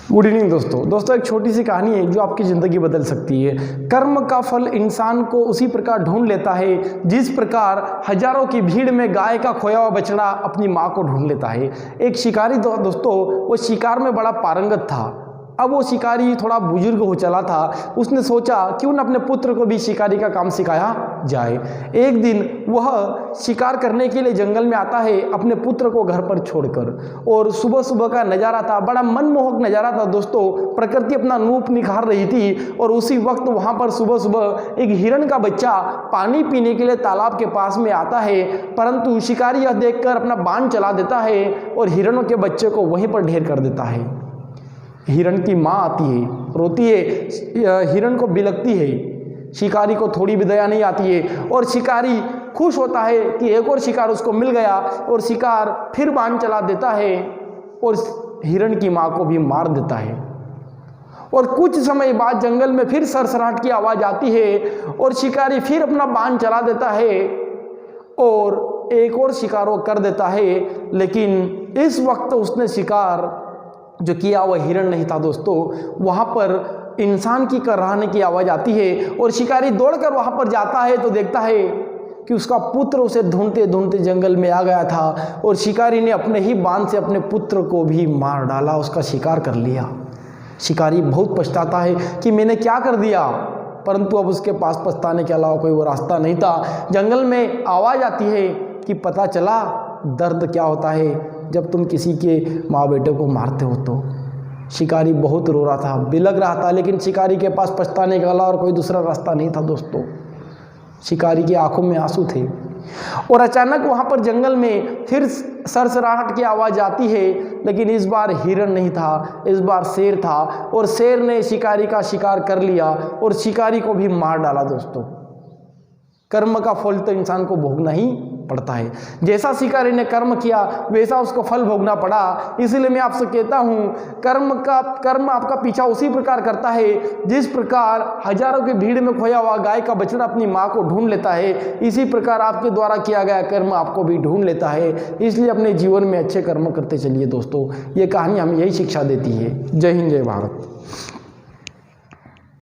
Good evening दोस्तों एक छोटी सी कहानी है जो आपकी ज़िंदगी बदल सकती है। कर्म का फल इंसान को उसी प्रकार ढूंढ लेता है जिस प्रकार हजारों की भीड़ में गाय का खोया हुआ बछड़ा अपनी माँ को ढूंढ लेता है। एक शिकारी दोस्तों वो शिकार में बड़ा पारंगत था। अब वो शिकारी थोड़ा बुजुर्ग हो चला था। उसने सोचा क्यों न अपने पुत्र को भी शिकारी का काम सिखाया जाए। एक दिन वह शिकार करने के लिए जंगल में आता है अपने पुत्र को घर पर छोड़कर, और सुबह सुबह का नज़ारा था, बड़ा मनमोहक नज़ारा था दोस्तों। प्रकृति अपना रूप निखार रही थी और उसी वक्त वहाँ पर सुबह सुबह एक हिरण का बच्चा पानी पीने के लिए तालाब के पास में आता है, परंतु शिकारी यह देखकर अपना बाण चला देता है और हिरणों के बच्चे को वहीं पर ढेर कर देता है। हिरण की माँ आती है, रोती है, हिरण को बिलकती है। शिकारी को थोड़ी भी दया नहीं आती है और शिकारी खुश होता है कि एक और शिकार उसको मिल गया, और शिकार फिर बाण चला देता है और हिरण की माँ को भी मार देता है। और कुछ समय बाद जंगल में फिर सरसराहट की आवाज़ आती है और शिकारी फिर अपना बाण चला देता है और एक और शिकार वो कर देता है। लेकिन इस वक्त उसने शिकार जो किया वह हिरण नहीं था दोस्तों। वहाँ पर इंसान की कराहने की आवाज़ आती है और शिकारी दौड़कर वहाँ पर जाता है तो देखता है कि उसका पुत्र उसे ढूंढते ढूंढते जंगल में आ गया था और शिकारी ने अपने ही बाण से अपने पुत्र को भी मार डाला, उसका शिकार कर लिया। शिकारी बहुत पछताता है कि मैंने क्या कर दिया, परंतु अब उसके पास पछताने के अलावा कोई वो रास्ता नहीं था। जंगल में आवाज़ आती है कि पता चला दर्द क्या होता है जब तुम किसी के माँ बेटे को मारते हो। तो शिकारी बहुत रो रहा था, बिलख रहा था, लेकिन शिकारी के पास पछताने के अलावा और कोई दूसरा रास्ता नहीं था दोस्तों। शिकारी की आंखों में आंसू थे और अचानक वहाँ पर जंगल में फिर सरसराहट की आवाज़ आती है, लेकिन इस बार हिरण नहीं था, इस बार शेर था, और शेर ने शिकारी का शिकार कर लिया और शिकारी को भी मार डाला दोस्तों। कर्म का फल तो इंसान को भोगना ही पड़ता है। जैसा शिकारी ने कर्म किया वैसा उसको फल भोगना पड़ा। इसलिए मैं आपसे कहता हूँ कर्म आपका पीछा उसी प्रकार करता है जिस प्रकार हजारों की भीड़ में खोया हुआ गाय का बछड़ा अपनी माँ को ढूंढ लेता है, इसी प्रकार आपके द्वारा किया गया कर्म आपको भी ढूंढ लेता है। इसलिए अपने जीवन में अच्छे कर्म करते चलिए दोस्तों। ये कहानी हमें यही शिक्षा देती है। जय हिंद, जय भारत।